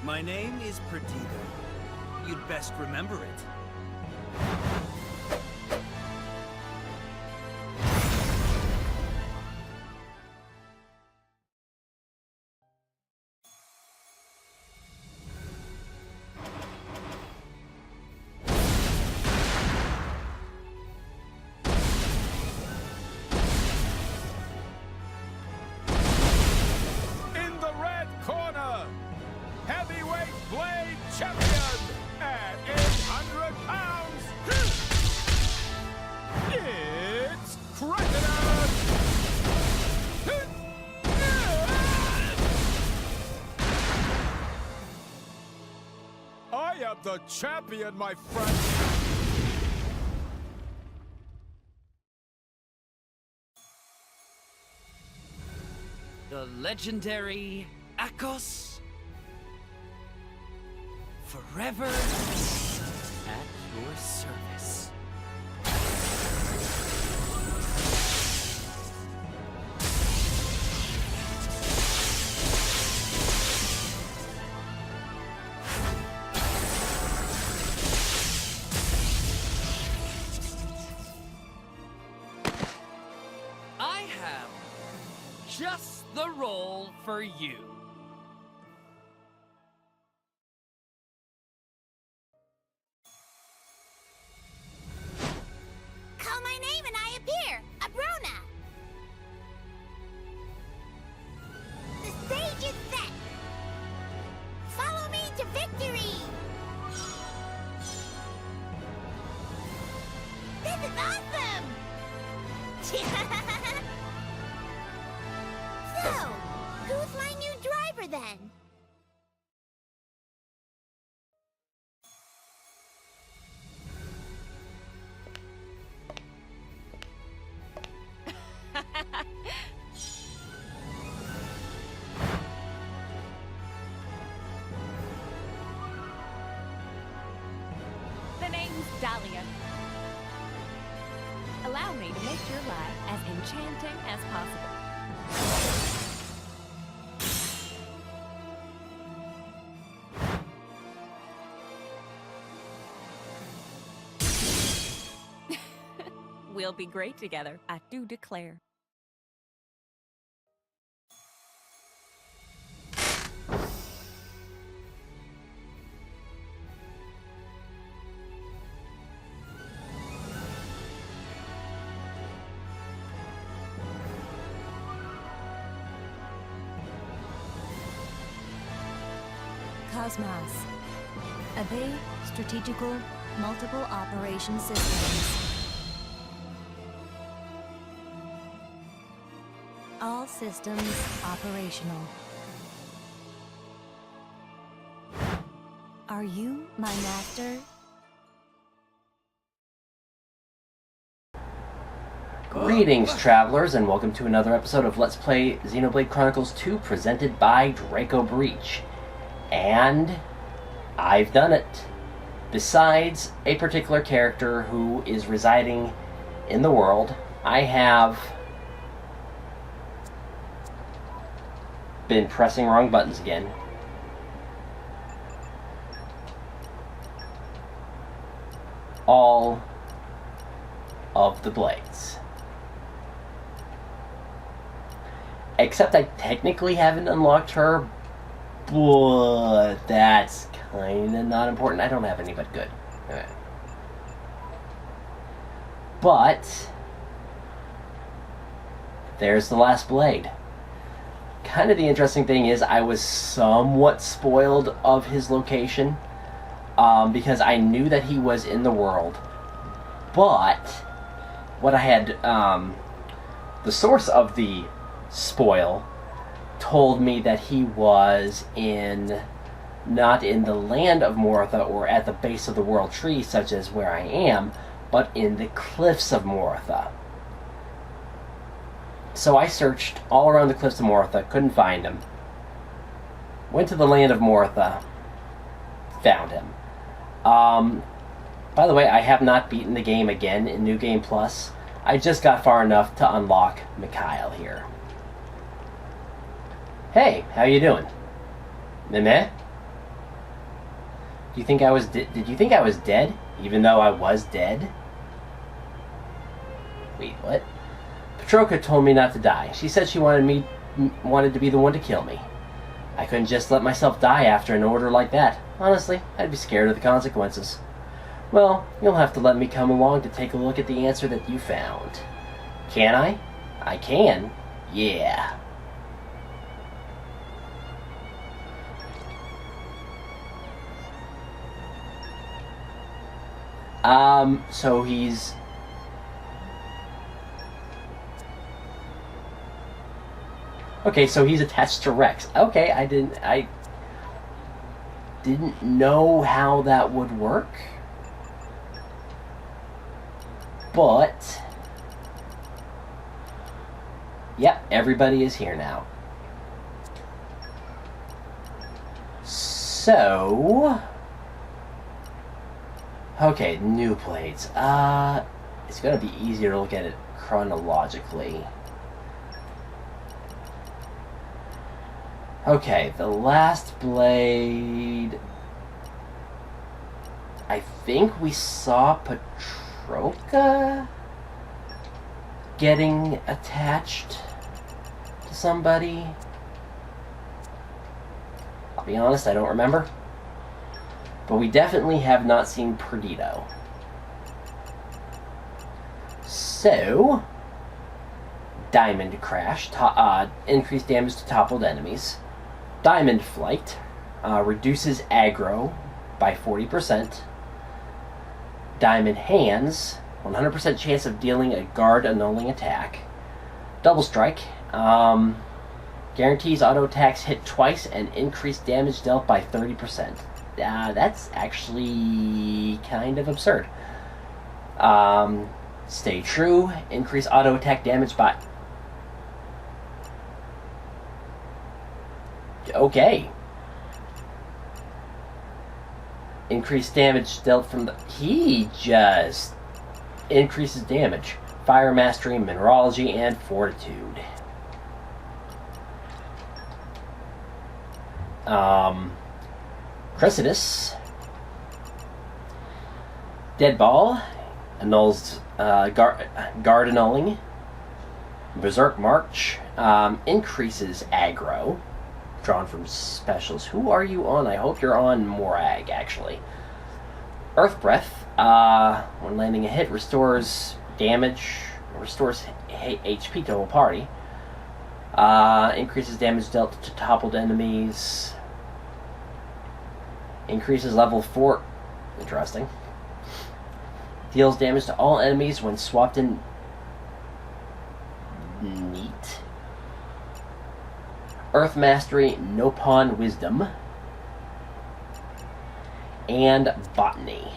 My name is Perdido. You'd best remember it. The champion, my friend! The legendary Akhos? Forever at your service. Just the role for you. Call my name and I appear, Obrona. The stage is set. Follow me to victory. This is awesome. So, who's my new driver then? The name's Dahlia. Allow me to make your life as enchanting as possible. We'll be great together, I do declare. KOS-MOS. Obey strategical multiple operation systems. All systems operational. Are you my master? Greetings, travelers, and welcome to another episode of Let's Play Xenoblade Chronicles 2, presented by Draco Breach. And I've done it. Besides a particular character who is residing in the world, I have been pressing wrong buttons again. All of the blades. Except I technically haven't unlocked her, but that's kinda not important. I don't have any but good. Okay. But there's the last blade. Kind of the interesting thing is I was somewhat spoiled of his location because I knew that he was in the world, but what I had, the source of the spoil told me that he was not in the land of Moratha or at the base of the world tree, such as where I am, but in the cliffs of Moratha. So I searched all around the cliffs of Moratha, couldn't find him. Went to the land of Moratha, found him. By the way, I have not beaten the game again in New Game Plus. I just got far enough to unlock Mikhail here. Hey, how you doing? Meh? Do you think I was did you think I was dead? Even though I was dead? Wait, what? Patroka told me not to die. She said she wanted to be the one to kill me. I couldn't just let myself die after an order like that. Honestly, I'd be scared of the consequences. Well, you'll have to let me come along to take a look at the answer that you found. Can I? I can. Yeah. So he's... Okay, so he's attached to Rex. Okay, I didn't know how that would work. But... Yep, everybody is here now. So... Okay, new blades. It's gonna be easier to look at it chronologically. Okay, the last blade... I think we saw Patroka getting attached to somebody. I'll be honest, I don't remember. But we definitely have not seen Perdido. So, Diamond Crash, increased damage to toppled enemies. Diamond Flight, reduces aggro by 40%. Diamond Hands, 100% chance of dealing a guard annulling attack. Double Strike, guarantees auto attacks hit twice and increased damage dealt by 30%. That's actually kind of absurd. Stay True, increase auto attack damage by... Okay. Increased damage dealt from the... He just increases damage. Fire Mastery, Mineralogy, and Fortitude. Cressidus. Deadball. Annuls guard annulling. Berserk March. Increases aggro. Drawn from specials. Who are you on? I hope you're on Mòrag, actually. Earth Breath. When landing a hit, restores damage. Restores HP to a whole party. Increases damage dealt to toppled enemies. Increases level 4. Interesting. Deals damage to all enemies when swapped in. Neat. Earth Mastery, No Pawn Wisdom. And Botany.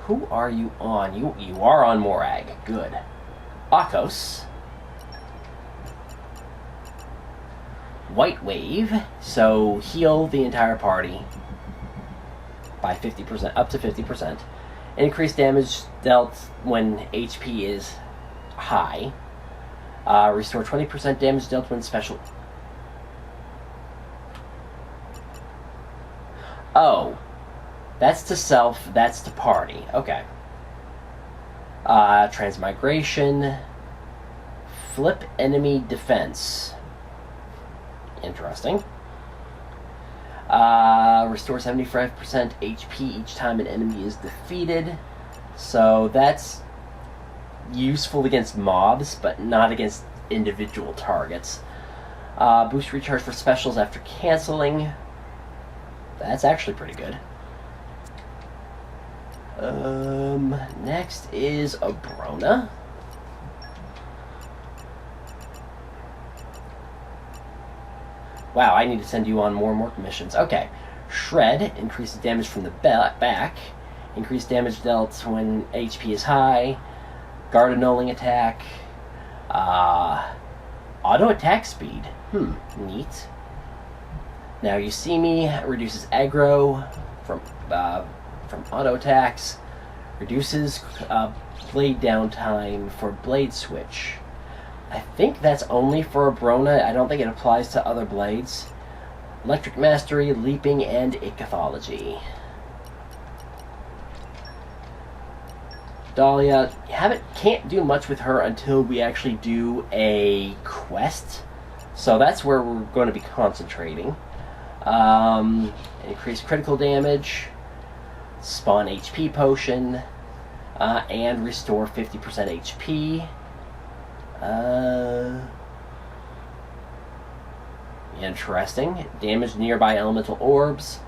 Who are you on? You are on Mòrag. Good. Akhos. White Wave, so heal the entire party by 50%, up to 50%. Increase damage dealt when HP is high. Restore 20% damage dealt when special... Oh. That's to self, that's to party. Okay. Transmigration. Flip enemy defense. Interesting. Restore 75% HP each time an enemy is defeated. So that's useful against mobs, but not against individual targets. Boost recharge for specials after canceling. That's actually pretty good. Next is Obrona. Wow, I need to send you on more missions. Okay. Shred increases damage from the back. Increased damage dealt when HP is high. Guard annulling attack. Auto attack speed. Neat. Now You See Me reduces aggro from auto attacks. Reduces blade downtime for blade switch. I think that's only for Obrona. I don't think it applies to other blades. Electric Mastery, Leaping, and Ichthology. Dahlia, can't do much with her until we actually do a quest. So that's where we're going to be concentrating. Increase critical damage, spawn HP potion, and restore 50% HP. Interesting. Damage nearby elemental orbs.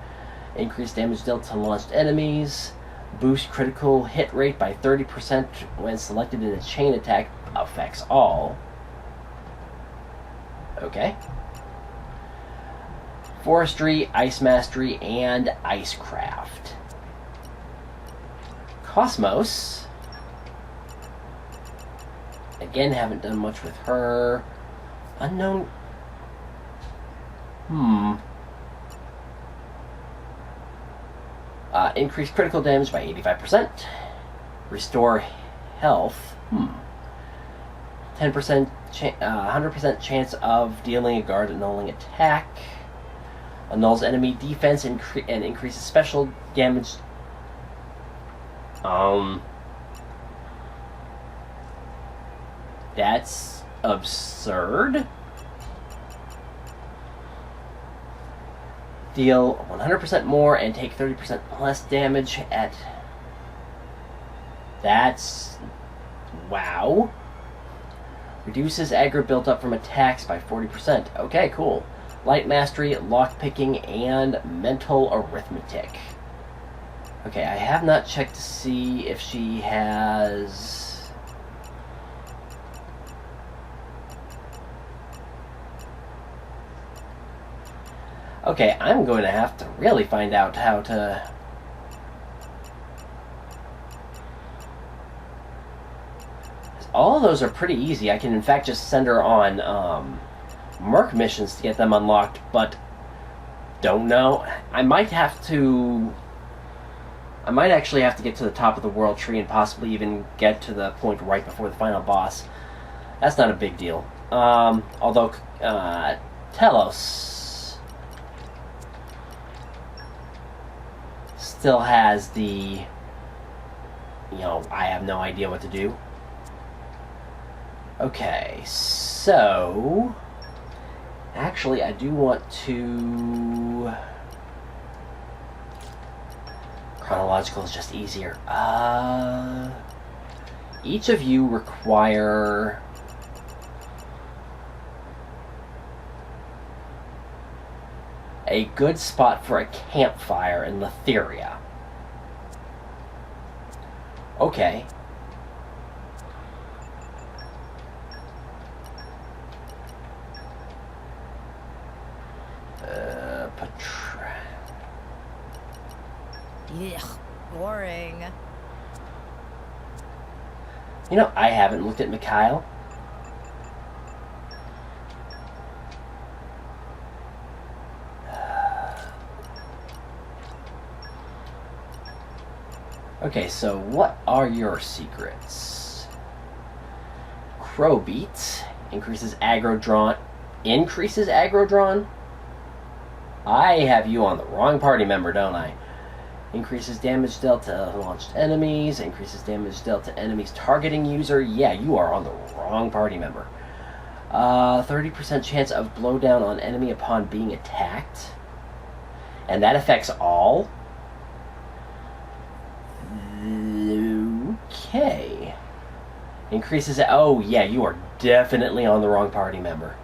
Increase damage dealt to launched enemies. Boost critical hit rate by 30% when selected in a chain attack. Affects all. Okay. Forestry, Ice Mastery, and Icecraft. KOS-MOS. Again, haven't done much with her. Unknown. Increase critical damage by 85%. Restore health. 10%, 100% chance of dealing a guard annulling attack. Annuls enemy defense and increases special damage. That's absurd. Deal 100% more and take 30% less damage at... That's... Wow. Reduces aggro built up from attacks by 40%. Okay, cool. Light Mastery, Lockpicking, and Mental Arithmetic. Okay, I have not checked to see if she has... Okay, I'm going to have to really find out how to... All of those are pretty easy. I can, in fact, just send her on Merc missions to get them unlocked, but don't know. I might actually have to get to the top of the world tree and possibly even get to the point right before the final boss. That's not a big deal. Although, Telos still has the, I have no idea what to do. Okay, so actually I do want to... Chronological is just easier. Each of you require a good spot for a campfire in Letheria. Okay. Ugh, boring. I haven't looked at Mikhail. Okay, so what are your secrets? Crowbeat increases aggro drawn. Increases aggro drawn? I have you on the wrong party member, don't I? Increases damage dealt to launched enemies. Increases damage dealt to enemies targeting user. Yeah, you are on the wrong party member. 30% chance of blowdown on enemy upon being attacked. And that affects all? Okay. Increases... Oh, yeah, you are definitely on the wrong party member.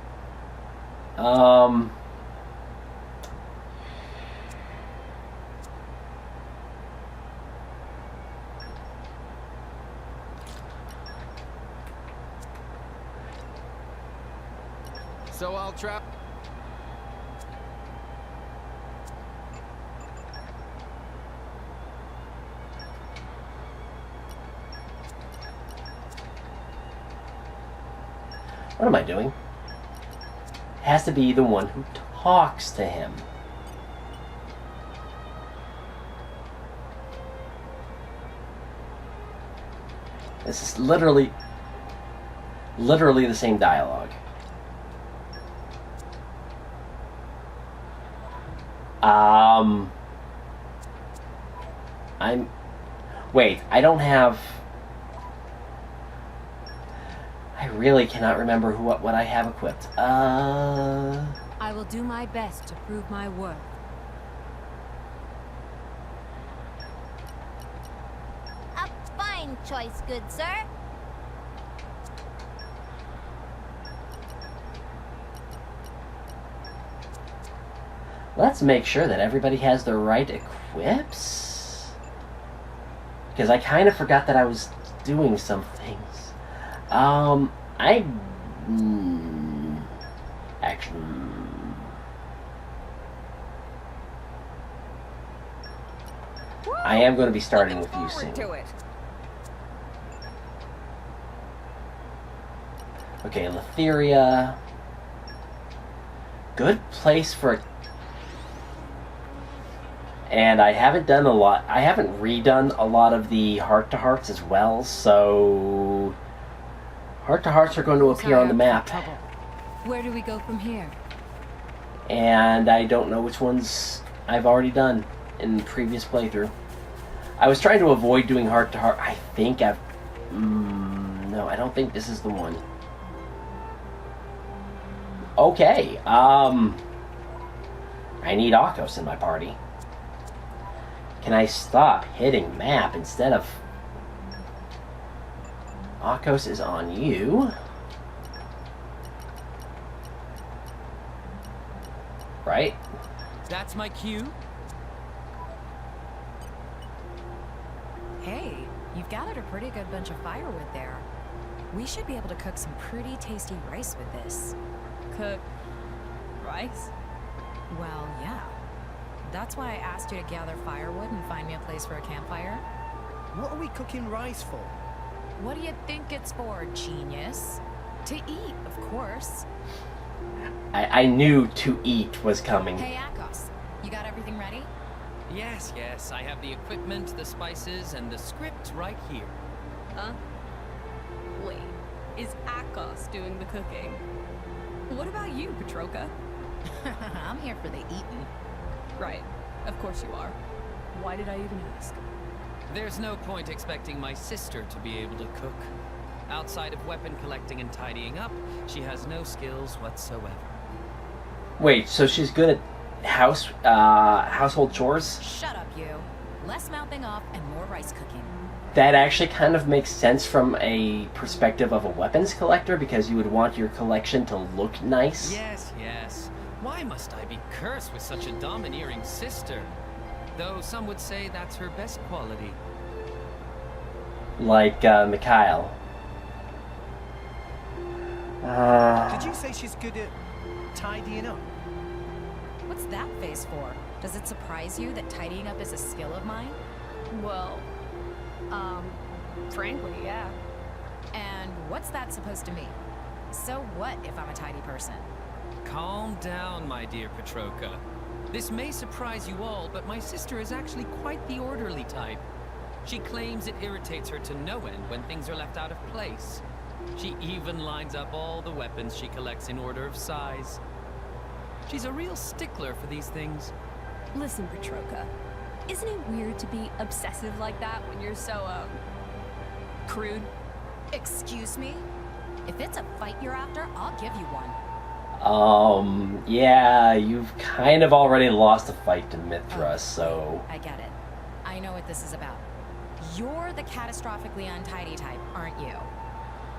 So I'll trap. What am I doing? Has to be the one who talks to him. This is literally the same dialogue. Wait, I don't have... I really cannot remember what I have equipped. I will do my best to prove my worth. A fine choice, good sir. Let's make sure that everybody has the right equips. Because I kind of forgot that I was doing some things. Actually... I am going to be starting with you soon. Okay, Letheria. Good place for a... And I haven't done a lot. I haven't redone a lot of the heart-to-hearts as well, so... Heart-to-hearts are going to appear on the map. Where do we go from here? And I don't know which ones I've already done in the previous playthrough. I was trying to avoid doing heart-to-heart. I think I've... no, I don't think this is the one. Okay, I need Akhos in my party. Can I stop hitting map instead of... Akhos is on you. Right? That's my cue. Hey, you've gathered a pretty good bunch of firewood there. We should be able to cook some pretty tasty rice with this. Cook rice? Well, yeah. That's why I asked you to gather firewood and find me a place for a campfire. What are we cooking rice for? What do you think it's for, genius? To eat, of course. I knew to eat was coming. Hey, Akhos, you got everything ready? Yes, yes, I have the equipment, the spices, and the script right here. Huh? Wait, is Akhos doing the cooking? What about you, Patroka? I'm here for the eating. Right, of course you are. Why did I even ask? There's no point expecting my sister to be able to cook. Outside of weapon collecting and tidying up, she has no skills whatsoever. Wait, so she's good at household chores? Shut up, you. Less mouthing off and more rice cooking. That actually kind of makes sense from a perspective of a weapons collector, because you would want your collection to look nice. Yes, yes. Why must I be cursed with such a domineering sister? Though some would say that's her best quality. Like, Mikhail. Did you say she's good at tidying up? What's that face for? Does it surprise you that tidying up is a skill of mine? Well, frankly, yeah. And what's that supposed to mean? So what if I'm a tidy person? Calm down, my dear Patroka. This may surprise you all, but my sister is actually quite the orderly type. She claims it irritates her to no end when things are left out of place. She even lines up all the weapons she collects in order of size. She's a real stickler for these things. Listen, Patroka, isn't it weird to be obsessive like that when you're so, crude? Excuse me? If it's a fight you're after, I'll give you one. Yeah, you've kind of already lost a fight to Mithra, so... I get it. I know what this is about. You're the catastrophically untidy type, aren't you?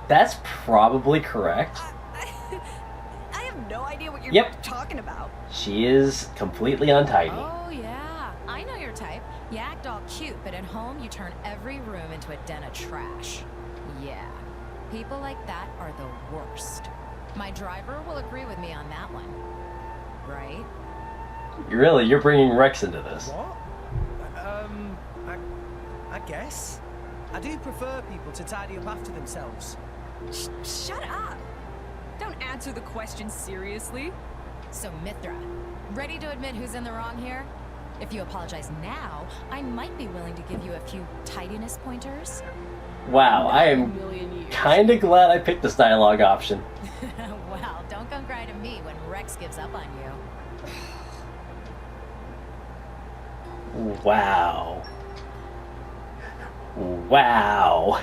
That's probably correct. I have no idea what you're talking about. She is completely untidy. Oh, yeah. I know your type. You act all cute, but at home you turn every room into a den of trash. Yeah. People like that are the worst. My driver will agree with me on that one. Right? Really, you're bringing Rex into this. What? I guess. I do prefer people to tidy up after themselves. Shut up! Don't answer the question seriously. So, Mithra, ready to admit who's in the wrong here? If you apologize now, I might be willing to give you a few tidiness pointers. Wow, I am kind of glad I picked this dialogue option. Well, don't come cry to me when Rex gives up on you. Wow. Wow.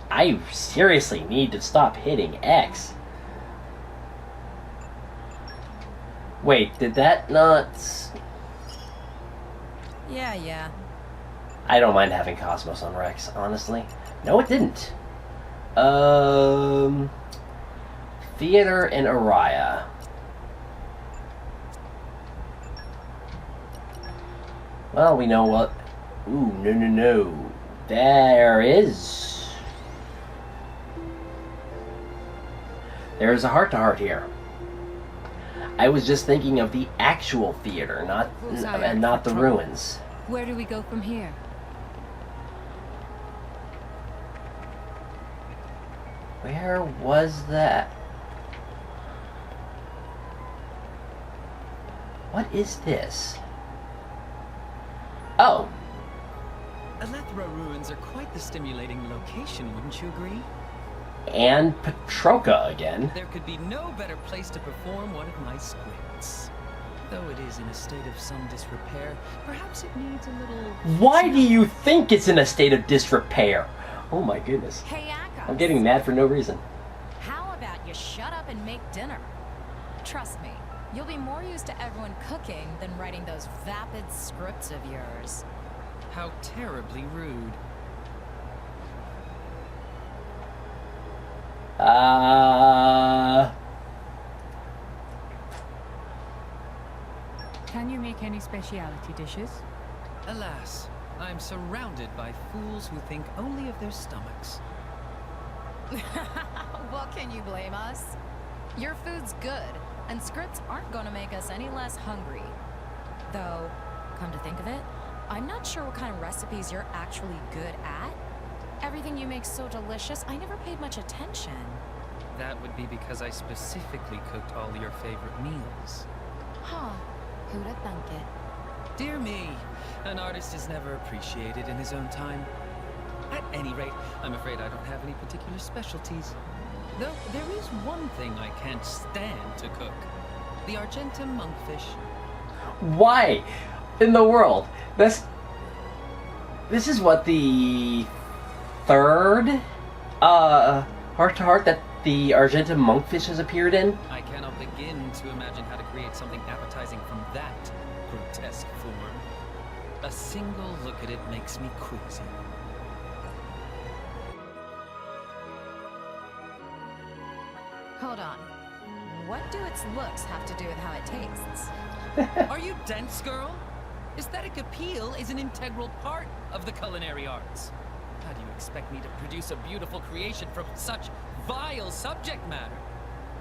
I seriously need to stop hitting X. Wait, did that not... Yeah. I don't mind having KOS-MOS on Rex, honestly. No, it didn't. Theater in Araya. Well, we know what... Ooh, no. There is... There's a heart-to-heart here. I was just thinking of the actual theater, not the ruins. Where do we go from here? Where was that? What is this? Oh! Alethra ruins are quite the stimulating location, wouldn't you agree? And Patroka again. There could be no better place to perform one of my squints. Though it is in a state of some disrepair, perhaps it needs a little... Why do you think it's in a state of disrepair? Oh my goodness. Hey, Akhos. I'm getting mad for no reason. How about you shut up and make dinner? Trust me, you'll be more used to everyone cooking than writing those vapid scripts of yours. How terribly rude. Can you make any specialty dishes? Alas, I'm surrounded by fools who think only of their stomachs. Well, can you blame us? Your food's good, and scripts aren't going to make us any less hungry. Though, come to think of it, I'm not sure what kind of recipes you're actually good at. Everything you make so delicious, I never paid much attention. That would be because I specifically cooked all your favorite meals. Huh. Who'da thunk it? Dear me, an artist is never appreciated in his own time. At any rate, I'm afraid I don't have any particular specialties. Though there is one thing I can't stand to cook. The Argentum monkfish. Why in the world? This is what, the third heart-to-heart that the Argentum monkfish has appeared in? I cannot begin to imagine how to create something appetizing from that grotesque form. A single look at it makes me queasy. Hold on. What do its looks have to do with how it tastes? Are you dense, girl? Aesthetic appeal is an integral part of the culinary arts. How do you expect me to produce a beautiful creation from such vile subject matter?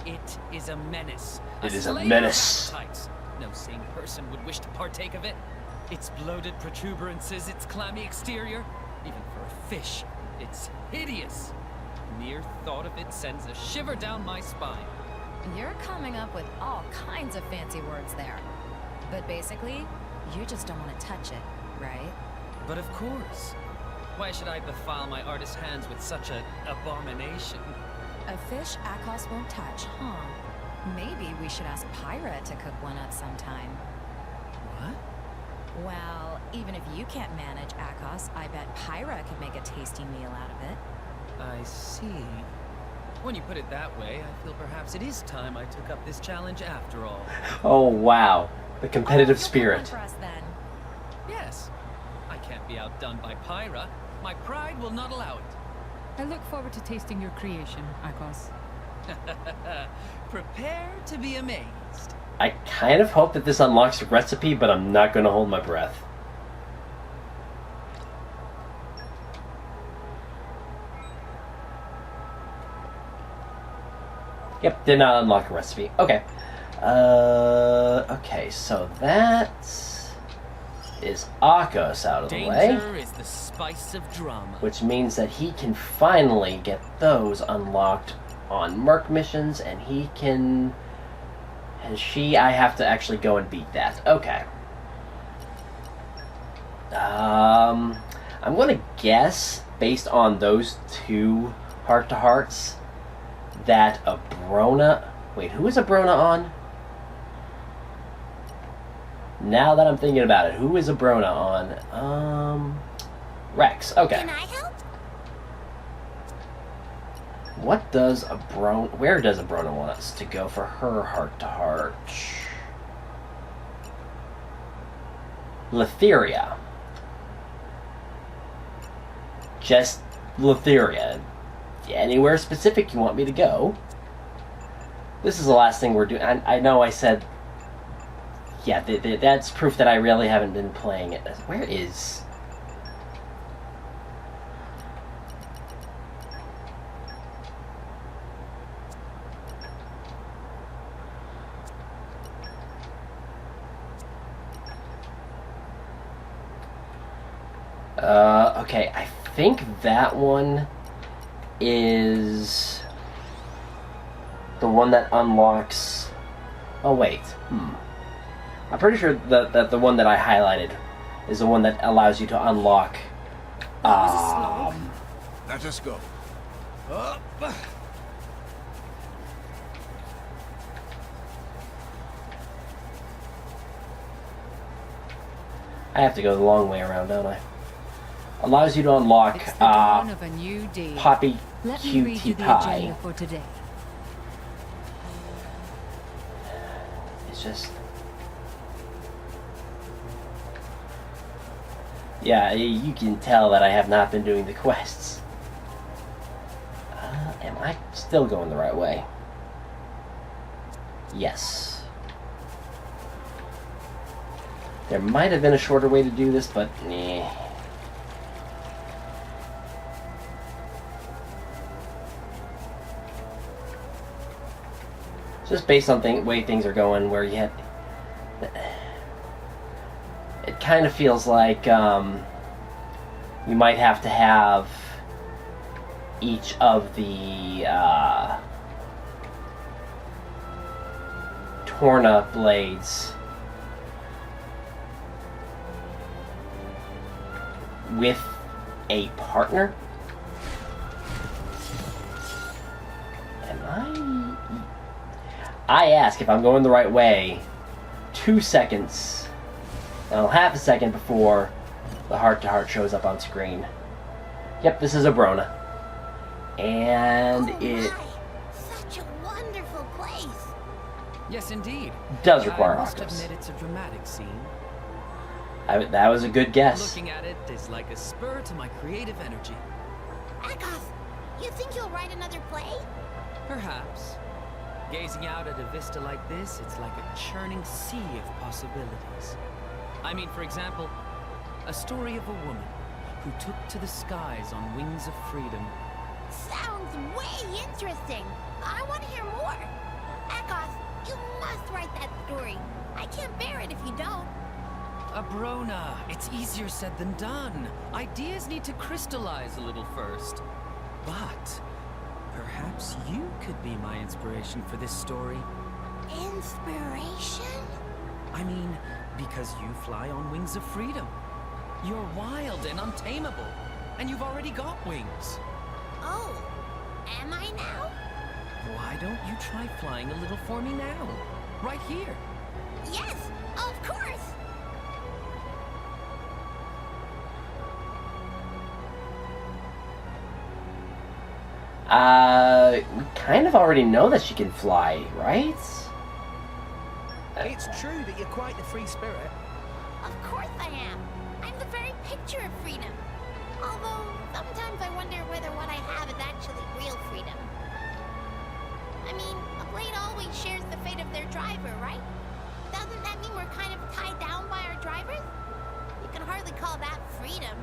It is a menace. It is a slayer of menace. appetites. No sane person would wish to partake of it. Its bloated protuberances, its clammy exterior, even for a fish, it's hideous. Mere thought of it sends a shiver down my spine. You're coming up with all kinds of fancy words there. But basically, you just don't want to touch it, right? But of course. Why should I defile my artist's hands with such an abomination? A fish Akhos won't touch, huh? Maybe we should ask Pyra to cook one up sometime. What? Well, even if you can't manage Akhos, I bet Pyra could make a tasty meal out of it. I see. When you put it that way, I feel perhaps it is time I took up this challenge after all. Oh wow, the competitive You'll spirit. cook one for us then. Yes. I can't be outdone by Pyra. My pride will not allow it. I look forward to tasting your creation, Akhos. Prepare to be amazed. I kind of hope that this unlocks a recipe, but I'm not going to hold my breath. Yep, did not unlock a recipe. Okay. Okay, so that is Akhos out of the way. Danger is the spice of drama. Which means that he can finally get those unlocked on Merc missions, and he can... And I have to actually go and beat that. Okay. I'm going to guess, based on those two heart-to-hearts, that Obrona... Wait, who is Obrona on? Now that I'm thinking about it, who is Obrona on? Rex. Okay. Can I help? What does Obrona... Where does Obrona want us to go for her heart-to-heart? Letheria. Just Letheria. Anywhere specific you want me to go. This is the last thing we're doing. I know I said... Yeah, that's proof that I really haven't been playing it. Where is... Okay, I think that one is the one that unlocks... Oh, wait. I'm pretty sure that the one that I highlighted is the one that allows you to unlock... Let us go. Up. I have to go the long way around, don't I? Allows you to unlock It's the dawn of a new day. Poppy Let me read you Cutie the Pie. agenda for today. It's just... Yeah, you can tell that I have not been doing the quests. Am I still going the right way? Yes. There might have been a shorter way to do this, but nah. Just based on the way things are going, where you had... It kind of feels like you might have to have each of the Torna blades with a partner. I ask if I'm going the right way 2 seconds, well, half a second before the heart-to-heart shows up on screen. Yep, this is Obrona. And it Such a wonderful place. Yes, indeed. does require I must Akhos. admit it's a dramatic scene. That was a good guess. Looking at it is like a spur to my creative energy. Akhos, you think you'll write another play? Perhaps. Gazing out at a vista like this, it's like a churning sea of possibilities. I mean, for example, a story of a woman who took to the skies on wings of freedom. Sounds way interesting. I want to hear more. Akhos, you must write that story. I can't bear it if you don't. Obrona, it's easier said than done. Ideas need to crystallize a little first. But perhaps you could be my inspiration for this story. Inspiration? I mean, because you fly on wings of freedom. You're wild and untamable, and you've already got wings. Oh, am I now? Why don't you try flying a little for me now? Right here. Yes, of course. We kind of already know that she can fly, right? It's true that you're quite the free spirit. Of course I am. I'm the very picture of freedom. Although, sometimes I wonder whether what I have is actually real freedom. I mean, a blade always shares the fate of their driver, right? Doesn't that mean we're kind of tied down by our drivers? You can hardly call that freedom.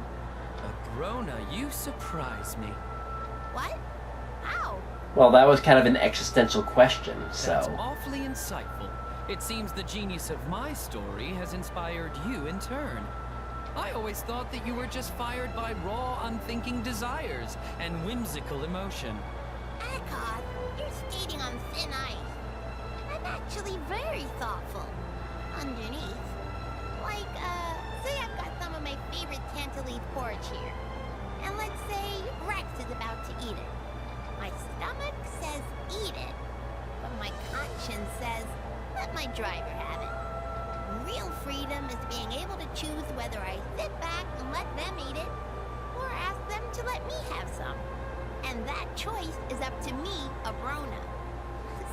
Obrona, you surprise me. What? How? Well, that was kind of an existential question, That's so... awfully insightful. It seems the genius of my story has inspired you in turn. I always thought that you were just fired by raw, unthinking desires and whimsical emotion. Akhos, you're skating on thin ice. I'm actually very thoughtful. Underneath. Like, say I've got some of my favorite Tantalese porridge here. And let's say Rex is about to eat it. My stomach says eat it. But my conscience says let my driver have it. real freedom is being able to choose whether I sit back and let them eat it, or ask them to let me have some. And that choice is up to me, Obrona.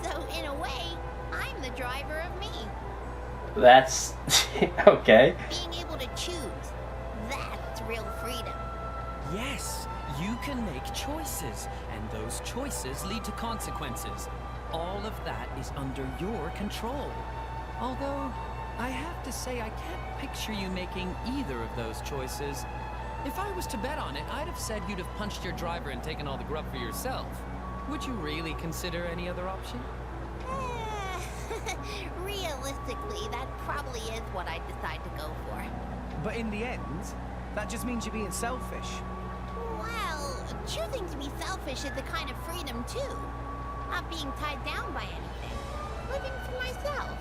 So, in a way, I'm the driver of me. That's... okay. Being able to choose. That's real freedom. Yes, you can make choices, and those choices lead to consequences. All of that is under your control. Although, I have to say I can't picture you making either of those choices. If I was to bet on it, I'd have said you'd have punched your driver and taken all the grub for yourself. Would you really consider any other option? Realistically, that probably is what I'd decide to go for. But in the end, that just means you're being selfish. Well, choosing to be selfish is a kind of freedom too. Not being tied down by anything. Living for myself.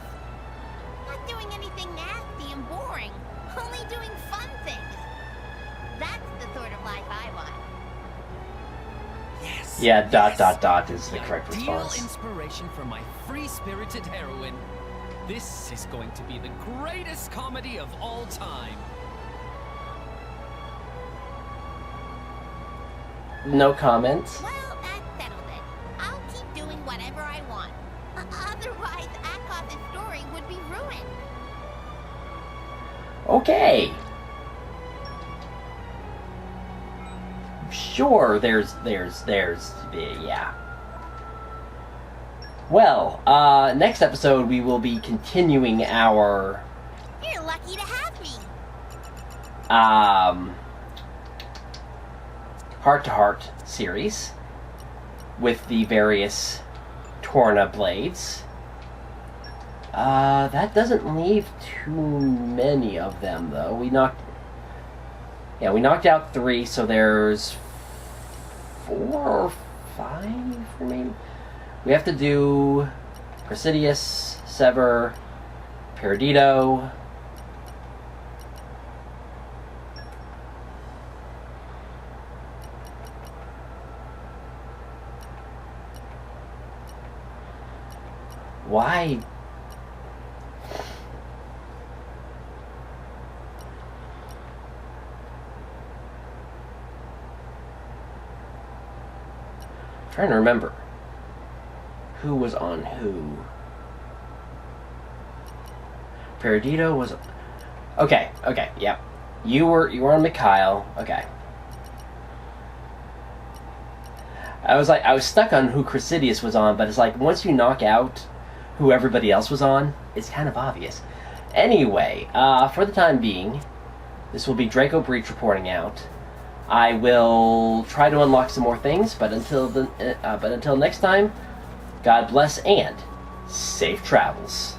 Not doing anything nasty and boring. Only doing fun things. That's the sort of life I want. Yes. Yeah, yes. ... is the correct response. Ideal inspiration for my free-spirited heroine. This is going to be the greatest comedy of all time. No comments. Well, that settled it. I'll keep doing whatever I want. Otherwise, Akhos' story would be ruined. Okay. Sure, there's, yeah. Well, next episode we will be continuing our, You're lucky to have me. heart-to-heart series with the various Torna blades. That doesn't leave too many of them, though. We knocked out 3, so there's 4 or 5 remaining. We have to do Cressidus, Sever, Perdido. Why? I'm trying to remember who was on who. Perdido was... Okay, yeah. You were on Mikhail. Okay. I was stuck on who Cressidus was on, but it's like once you knock out who everybody else was on, it's kind of obvious. Anyway, for the time being, this will be Draco Breach reporting out. I will try to unlock some more things, but until next time, God bless and safe travels.